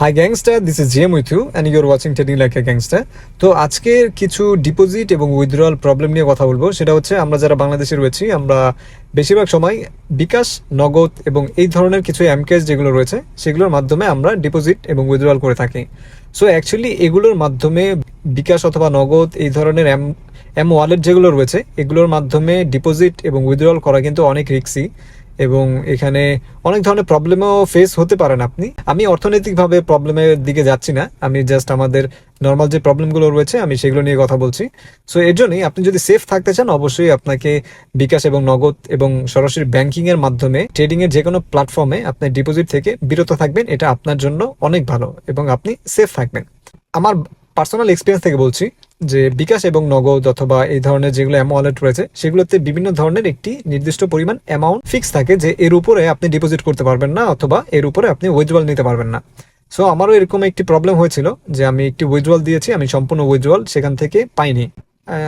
High gangster, this is GM with you and you're watching trading like a gangster. তো আজকের কিছু deposit এবং withdrawal problem নিয়ে কথা বলবো। সেটা হচ্ছে আমরা যারা বাংলাদেশে রয়েছি, আমরা বেশিরভাগ সময় বিকাশ, নগদ এবং এই ধরনের কিছু এমকেএস যেগুলো রয়েছে সেগুলোর মাধ্যমে আমরা ডিপোজিট এবং উইথড্রয়াল করে থাকি। সো অ্যাকচুয়ালি এগুলোর মাধ্যমে বিকাশ অথবা নগদ এই ধরনের এম ওয়ালেট যেগুলো রয়েছে এগুলোর মাধ্যমে ডিপোজিট এবং উইথড্রয়াল করা কিন্তু অনেক রিস্কি এবং এখানে অনেক ধরনের প্রবলেমও ফেস হতে পারেন আপনি। আমি অর্থনৈতিকভাবে প্রবলেমের দিকে যাচ্ছি না, আমি জাস্ট আমাদের নর্মাল যে প্রবলেমগুলো রয়েছে আমি সেগুলো নিয়ে কথা বলছি। সো এর জন্যই আপনি যদি সেফ থাকতে চান অবশ্যই আপনাকে বিকাশ এবং নগদ এবং সরাসরি ব্যাংকিংয়ের মাধ্যমে ট্রেডিংয়ের যে কোনো প্ল্যাটফর্মে আপনি ডিপোজিট থেকে বিরত থাকবেন। এটা আপনার জন্য অনেক ভালো এবং আপনি সেফ থাকবেন। আমার পার্সোনাল এক্সপিরিয়েন্স থেকে বলছি যে বিকাশ এবং নগদ অথবা এই ধরনের যেগুলো ওয়ালেট রয়েছে সেগুলোতে বিভিন্ন ধরনের একটি নির্দিষ্ট পরিমাণ অ্যামাউন্ট ফিক্স থাকে যে এর উপরে আপনি ডিপোজিট করতে পারবেন না অথবা এর উপরে আপনি উইথড্রয়াল নিতে পারবেন না। সো আমারও এরকম একটি প্রবলেম হয়েছিল যে আমি একটি উইথড্রয়াল দিয়েছি, আমি সম্পূর্ণ উইথড্রয়াল সেখান থেকে পাইনি।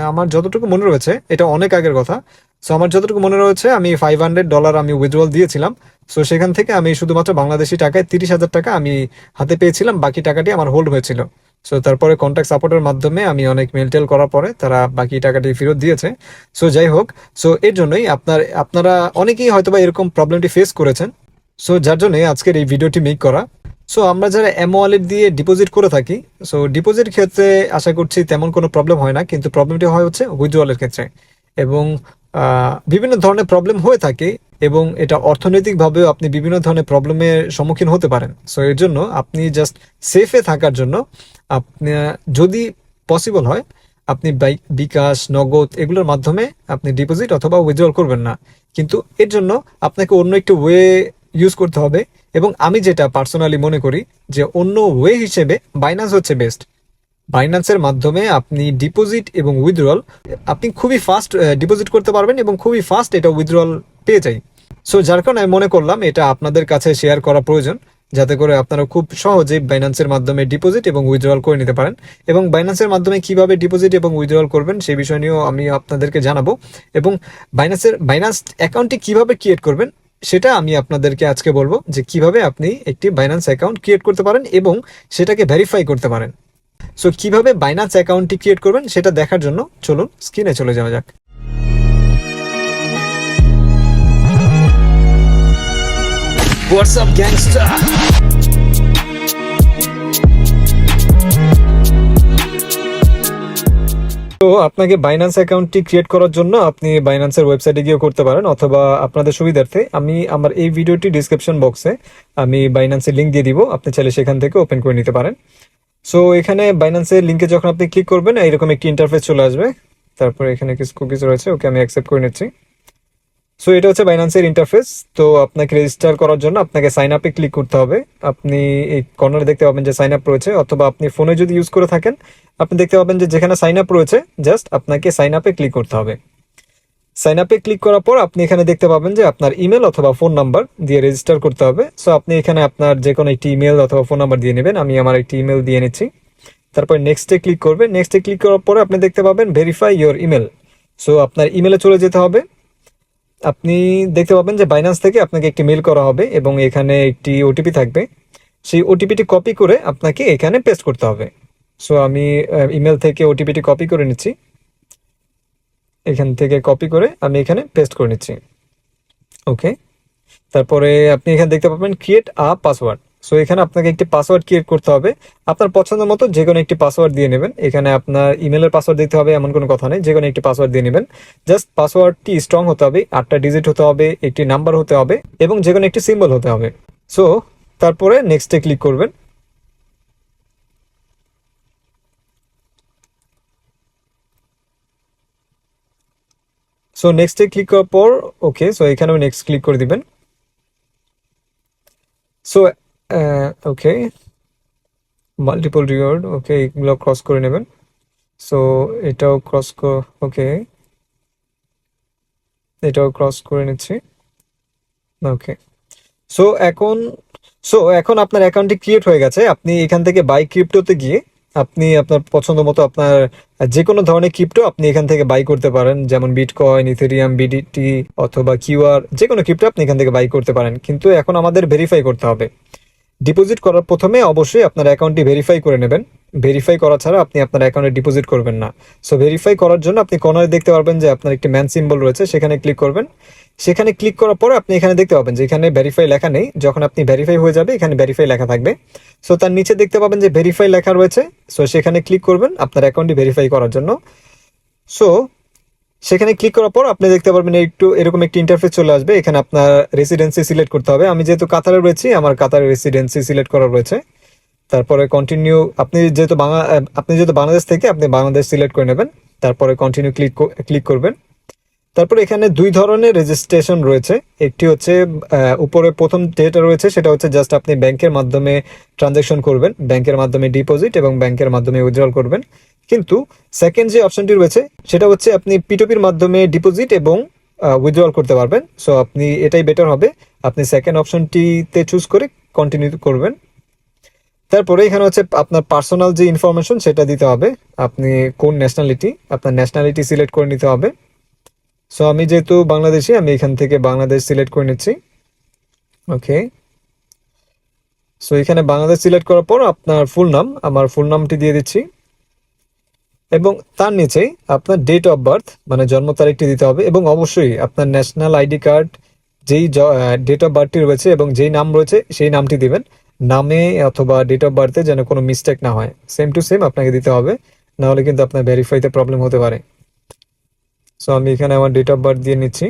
আমার যতটুকু মনে রয়েছে, এটা অনেক আগের কথা, সো আমার যতটুকু মনে রয়েছে আমি $500 আমি উইথড্রয়াল দিয়েছিলাম। সো সেখান থেকে আমি শুধুমাত্র বাংলাদেশি টাকায় 30,000 টাকা আমি হাতে পেয়েছিলাম, বাকি টাকাটি আমার হোল্ড হয়েছিল। সো তারপরে কন্ট্যাক্ট সাপোর্টের মাধ্যমে আমি অনেক মেলটেল করার পরে তারা বাকি টাকাটি ফেরত দিয়েছে। সো যাই হোক, সো এর জন্যই আপনারা অনেকেই হয়তোবা এরকম প্রবলেমটি ফেস করেছেন। সো যার জন্যই আজকের এই ভিডিওটি মেক করা। সো আমরা যারা ওয়ালেট দিয়ে ডিপোজিট করে থাকি, সো ডিপোজিট ক্ষেত্রে আশা করছি তেমন কোনো প্রবলেম হয় না, কিন্তু প্রবলেমটি হয় হচ্ছে উইথড্রয়ালের ক্ষেত্রে এবং বিভিন্ন ধরনের প্রবলেম হয়ে থাকে এবং এটা অর্থনৈতিকভাবেও আপনি বিভিন্ন ধরনের প্রবলেমের সম্মুখীন হতে পারেন। সো এর জন্য আপনি জাস্ট সেফে থাকার জন্য আপনি যদি পসিবল হয় আপনি বিকাশ, নগদ এগুলোর মাধ্যমে আপনি ডিপোজিট অথবা উইথড্রয়াল করবেন না, কিন্তু এর জন্য আপনাকে অন্য একটি ওয়ে ইউজ করতে হবে। এবং আমি যেটা পার্সোনালি মনে করি যে অন্য ওয়ে হিসেবে বাইন্যান্স হচ্ছে বেস্ট। বাইন্যান্সের মাধ্যমে আপনি ডিপোজিট এবং উইথড্রয়াল আপনি খুবই ফাস্ট ডিপোজিট করতে পারবেন এবং খুবই ফাস্ট এটা উইথড্রয়াল পেয়ে যায়। সো যার কারণে আমি মনে করলাম এটা আপনাদের কাছে শেয়ার করা প্রয়োজন, যাতে করে আপনারা খুব সহজে বাইন্যান্সের মাধ্যমে ডিপোজিট এবং উইথড্রয়াল করে নিতে পারেন। এবং বাইন্যান্সের মাধ্যমে কিভাবে ডিপোজিট এবং উইথড্রয়াল করবেন সেই বিষয় নিয়েও আমি আপনাদেরকে জানাবো এবং বাইন্যান্স অ্যাকাউন্টটি কিভাবে ক্রিয়েট করবেন সেটা আমি আপনাদেরকে আজকে বলবো যে কিভাবে আপনি একটি বাইন্যান্স অ্যাকাউন্ট ক্রিয়েট করতে পারেন এবং সেটাকে ভেরিফাই করতে পারেন। সো কিভাবে বাইন্যান্স অ্যাকাউন্টটি ক্রিয়েট করবেন সেটা দেখার জন্য চলুন স্ক্রিনে চলে যাওয়া যাক। What's up, gangster? তো আপনাকে বাইন্যান্স অ্যাকাউন্টটি ক্রিয়েট করার জন্য আপনি বাইন্যান্সের ওয়েবসাইটে গিয়ে করতে পারেন, অথবা আপনাদের সুবিধার্থে আমি আমার এই ভিডিওটি ডিসক্রিপশন বক্সে আমি বাইন্যান্সের লিঙ্ক দিয়ে দিব, আপনি চাইলে সেখান থেকে ওপেন করে নিতে পারেন। সো এখানে বাইন্যান্সের লিঙ্কে যখন আপনি ক্লিক করবেন এরকম একটি ইন্টারফেস চলে আসবে। তারপরে এখানে কিছু কুকিজ রয়েছে, ওকে আমি অ্যাকসেপ্ট করে নিচ্ছি। সো এটা হচ্ছে বাইন্যান্সের ইন্টারফেস। তো আপনাকে রেজিস্টার করার জন্য আপনাকে সাইন আপে ক্লিক করতে হবে। আপনি এই কর্নারে দেখতে পাবেন যে সাইন আপ রয়েছে, অথবা আপনি ফোনে যদি ইউজ করে থাকেন আপনি দেখতে পাবেন যে যেখানে সাইন আপ রয়েছে জাস্ট আপনাকে সাইন আপে ক্লিক করতে হবে। সাইন আপে ক্লিক করার পর আপনি এখানে দেখতে পাবেন যে আপনার ইমেল অথবা ফোন নাম্বার দিয়ে রেজিস্টার করতে হবে। সো আপনি এখানে আপনার যে কোনো একটি ইমেল অথবা ফোন নাম্বার দিয়ে নেবেন, আমি আমার একটি ইমেল দিয়ে নিচ্ছি। তারপর নেক্সটে ক্লিক করবে। নেক্সটে ক্লিক করার পরে আপনি দেখতে পাবেন ভেরিফাই ইওর ইমেল। সো আপনার ইমেলে চলে যেতে হবে। আপনি দেখতে পাবেন যে বাইন্যান্স থেকে আপনাকে একটি মেল করা হবে এবং এখানে একটি ওটিপি থাকবে, সেই ওটিপিটি কপি করে আপনাকে এখানে পেস্ট করতে হবে। সো আমি ইমেল থেকে ওটিপিটি কপি করে নিচ্ছি, এখান থেকে কপি করে আমি এখানে পেস্ট করে নিচ্ছি। ওকে, তারপরে আপনি এখানে দেখতে পাবেন ক্রিয়েট আ পাসওয়ার্ড। সো এখানে আপনাকে একটি পাসওয়ার্ড ক্রিয়েট করতে হবে, আপনার পছন্দ মতো যে কোনো একটি পাসওয়ার্ড দিয়ে নেবেন। এখানে আপনার ইমেলের পাসওয়ার্ড দিতে হবে এমন কোনো কথা নেই, যে কোনো একটি পাসওয়ার্ড দিয়ে নেবেন। জাস্ট পাসওয়ার্ডটি স্ট্রং হতে হবে, 8টা ডিজিট হতে হবে, একটি নাম্বার হতে হবে এবং যে কোনো একটি সিম্বল হতে হবে। সো তারপরে নেক্সটে ক্লিক করবেন। সো নেক্সটে ক্লিক করার পর ওকে, সো এখানে নেক্সট ক্লিক করে দিবেন। সো ওকে, মাল্টিপল রিওয়ার্ড, ওকে এগুলো ক্রস করে নেবেন। সো এটাও ওকে এটাও ক্রস করে নিচ্ছি। ওকে, সো এখন আপনার অ্যাকাউন্টটি ক্রিয়েট হয়ে গেছে। আপনি এখান থেকে বাই ক্রিপ্টোতে গিয়ে আপনি আপনার পছন্দ মতো আপনার যে কোনো ধরনের ক্রিপ্টো আপনি এখান থেকে বাই করতে পারেন, যেমন বিটকয়েন, ইথেরিয়াম, বিডিটি অথবা কিউআর, যে কোনো ক্রিপ্টো আপনি এখান থেকে বাই করতে পারেন। কিন্তু এখন আমাদের ভেরিফাই করতে হবে। ডিপোজিট করার প্রথমে অবশ্যই আপনার অ্যাকাউন্টটি ভেরিফাই করে নেবেন। ভেরিফাই করা ছাড়া আপনি আপনার অ্যাকাউন্টে ডিপোজিট করবেন না। সো ভেরিফাই করার জন্য আপনি কর্নারে দেখতে পারবেন যে আপনার একটি ম্যান সিম্বল রয়েছে, সেখানে ক্লিক করবেন। সেখানে ক্লিক করার পরে আপনি এখানে দেখতে পাবেন যে এখানে ভেরিফাই লেখা নেই। যখন আপনি ভেরিফাই হয়ে যাবে এখানে ভেরিফাই লেখা থাকবে। সো তার নিচে দেখতে পাবেন যে ভেরিফাই লেখা রয়েছে। সো সেখানে ক্লিক করবেন আপনার অ্যাকাউন্টটি ভেরিফাই করার জন্য। সো সেখানে ক্লিক করার পর আপনি দেখতে পারবেন একটু এরকম একটি ইন্টারফেস চলে আসবে। এখানে আপনার রেসিডেন্সি সিলেক্ট করতে হবে। আমি যেহেতু কাতারে রয়েছি, আমার কাতারের রেসিডেন্সি সিলেক্ট করা রয়েছে। তারপরে কন্টিনিউ, আপনি যেহেতু বাংলাদেশ থেকে আপনি বাংলাদেশ সিলেক্ট করে নেবেন। তারপরে কন্টিনিউ ক্লিক করবেন। তারপরে এখানে দুই ধরনের রেজিস্ট্রেশন রয়েছে। একটি হচ্ছে উপরে প্রথম যেটা রয়েছে সেটা হচ্ছে জাস্ট আপনি ব্যাংকের মাধ্যমে ট্রানজ্যাকশন করবেন, ব্যাংকের মাধ্যমে ডিপোজিট এবং ব্যাংকের মাধ্যমে উইথড্রল করবেন। কিন্তু সেকেন্ড যে অপশনটি রয়েছে সেটা হচ্ছে আপনি পিটুপির মাধ্যমে ডিপোজিট এবং উইথড্রল করতে পারবেন। সো আপনি এটাই বেটার হবে, আপনি সেকেন্ড অপশনটিতে চুজ করে কন্টিনিউ করবেন। তারপরে এখানে হচ্ছে আপনার পার্সোনাল যে ইনফরমেশন সেটা দিতে হবে। আপনি কোন ন্যাশনালিটি, আপনার ন্যাশনালিটি সিলেক্ট করে নিতে হবে। সো আমি যেহেতু বাংলাদেশি, আমি এখান থেকে বাংলাদেশ সিলেক্ট করে নিচ্ছি। ওকে, সো এখানে বাংলাদেশ সিলেক্ট করার পর আপনার ফুল নাম, আমার ফুল নামটি দিয়ে দিচ্ছি এবং তার নিচেই আপনার ডেট অফ বার্থ মানে জন্ম তারিখটি দিতে হবে এবং অবশ্যই আপনার ন্যাশনাল আইডি কার্ড যেই ডেট অফ বার্থটি রয়েছে এবং যেই নাম রয়েছে সেই নামটি দিবেন। নামে অথবা ডেট অফ বার্থে যেন কোনো মিস্টেক না হয়, সেম টু সেম আপনাকে দিতে হবে, নাহলে কিন্তু আপনার ভেরিফাইতে প্রবলেম হতে পারে। সো আমি এখানে আমার ডেট অফ বার্থ দিয়ে নিচ্ছি।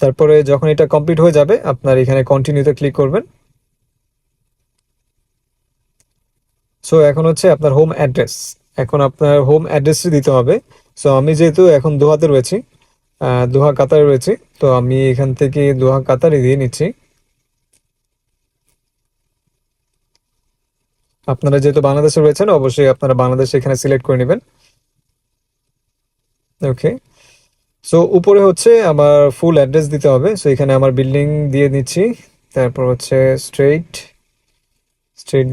তারপরে যখন এটা কমপ্লিট হয়ে যাবে আপনার এখানে কন্টিনিউতে ক্লিক করবেন। সো এখন হচ্ছে আপনার হোম অ্যাড্রেস, এখন আপনার হোম অ্যাড্রেসটি দিতে হবে। সো আমি যেহেতু এখন দোহাতে রয়েছি, দোহা কাতারে রয়েছি, তো আমি এখান থেকে দোহা কাতারে দিয়ে নিচ্ছি। আপনারা যেহেতু বাংলাদেশে রয়েছেন অবশ্যই আপনারা বাংলাদেশ এখানে সিলেক্ট করে নেবেন। ওকে, সো উপরে হচ্ছে আমার ফুল অ্যাড্রেস দিতে হবে। সো এখানে আমার বিল্ডিং দিয়ে নিচ্ছি, তারপর হচ্ছে স্ট্রেট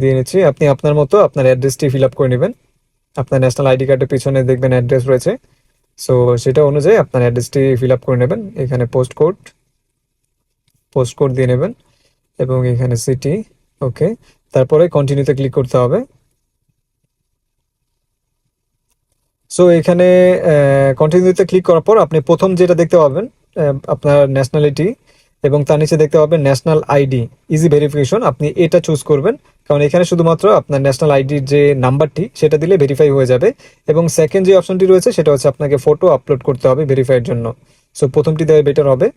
দিয়ে নিচ্ছি। আপনি আপনার মতো আপনার অ্যাড্রেসটি ফিল আপ করে নেবেন। আপনার ন্যাশনাল আইডি কার্ডের পিছনে দেখবেন অ্যাড্রেস রয়েছে। সো সেটা অনুযায়ী আপনার অ্যাড্রেসটি ফিল আপ করে নেবেন। এখানে পোস্ট কোড দিয়ে নেবেন এবং এখানে সিটি। ওকে, তারপরে কন্টিনিউতে ক্লিক করতে হবে। সো এখানে কন্টিনিউতে ক্লিক করার পর আপনি প্রথম যেটা দেখতে পাবেন আপনার ন্যাশনালিটি এবং তার নিচে দেখতে পাবেন ন্যাশনাল আইডি ইজি ভেরিফিকেশন, আপনি এটা চুজ করবেন কারণ এখানে শুধুমাত্র আপনার ন্যাশনাল আইডির যে নাম্বারটি সেটা দিলে ভেরিফাই হয়ে যাবে। এবং সেকেন্ড যে অপশনটি রয়েছে সেটা হচ্ছে আপনাকে ফটো আপলোড করতে হবে ভেরিফাইয়ের জন্য। সো প্রথমটি দেওয়া বেটার হবে।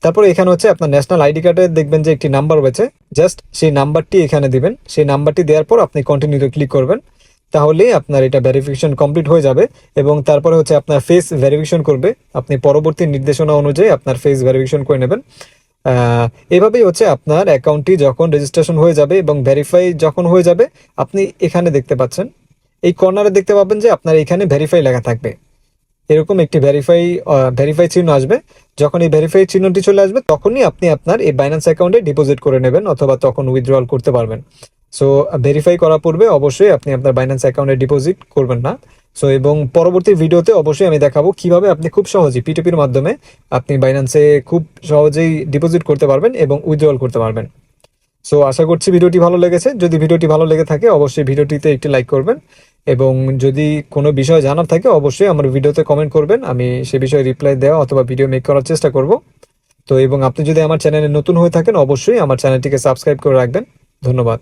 তারপরে এখানে হচ্ছে আপনার ন্যাশনাল আইডি কার্ডে দেখবেন যে একটি নাম্বার রয়েছে, জাস্ট সেই নাম্বারটি এখানে দিবেন। সেই নাম্বারটি দেওয়ার পর আপনি কন্টিনিউতে ক্লিক করবেন, তাহলেই আপনার এটা ভেরিফিকেশন কমপ্লিট হয়ে যাবে। এবং তারপরে হচ্ছে আপনার ফেস ভেরিফিকেশন করবে, আপনি পরবর্তী নির্দেশনা অনুযায়ী আপনার ফেস ভেরিফিকেশন করে নেবেন। এভাবেই হচ্ছে আপনার অ্যাকাউন্টটি যখন রেজিস্ট্রেশন হয়ে যাবে এবং ভেরিফাই যখন হয়ে যাবে আপনি এখানে দেখতে পাচ্ছেন, এই কর্নারে দেখতে পাবেন যে আপনার এখানে ভেরিফাই লেখা থাকবে। এরকম একটি ভেরিফাই চিহ্ন আসবে। যখন এই ভেরিফাই চিহ্নটি চলে আসবে তখনই আপনি আপনার এই বাইন্যান্স অ্যাকাউন্টে ডিপোজিট করে নেবেন অথবা তখন উইথড্রল করতে পারবেন। সো ভেরিফাই করার পূর্বে অবশ্যই আপনি আপনার বাইন্যান্স অ্যাকাউন্টে ডিপোজিট করবেন না। সো এবং পরবর্তী ভিডিওতে অবশ্যই আমি দেখাবো কিভাবে আপনি খুব সহজেই পিটুপির মাধ্যমে আপনি বাইন্যান্সে খুব সহজেই ডিপোজিট করতে পারবেন এবং উইথড্রল করতে পারবেন। সো আশা করছি ভিডিওটি ভালো লেগেছে। যদি ভিডিওটি ভালো লেগে থাকে অবশ্যই ভিডিওটিতে একটি লাইক করবেন এবং যদি কোনো বিষয় জানার থাকে অবশ্যই আমার ভিডিওতে কমেন্ট করবেন, আমি সে বিষয়ে রিপ্লাই দেওয়া অথবা ভিডিও মেক করার চেষ্টা করব। তো এবং আপনি যদি আমার চ্যানেলে নতুন হয়ে থাকেন অবশ্যই আমার চ্যানেলটিকে সাবস্ক্রাইব করে রাখবেন। ধন্যবাদ।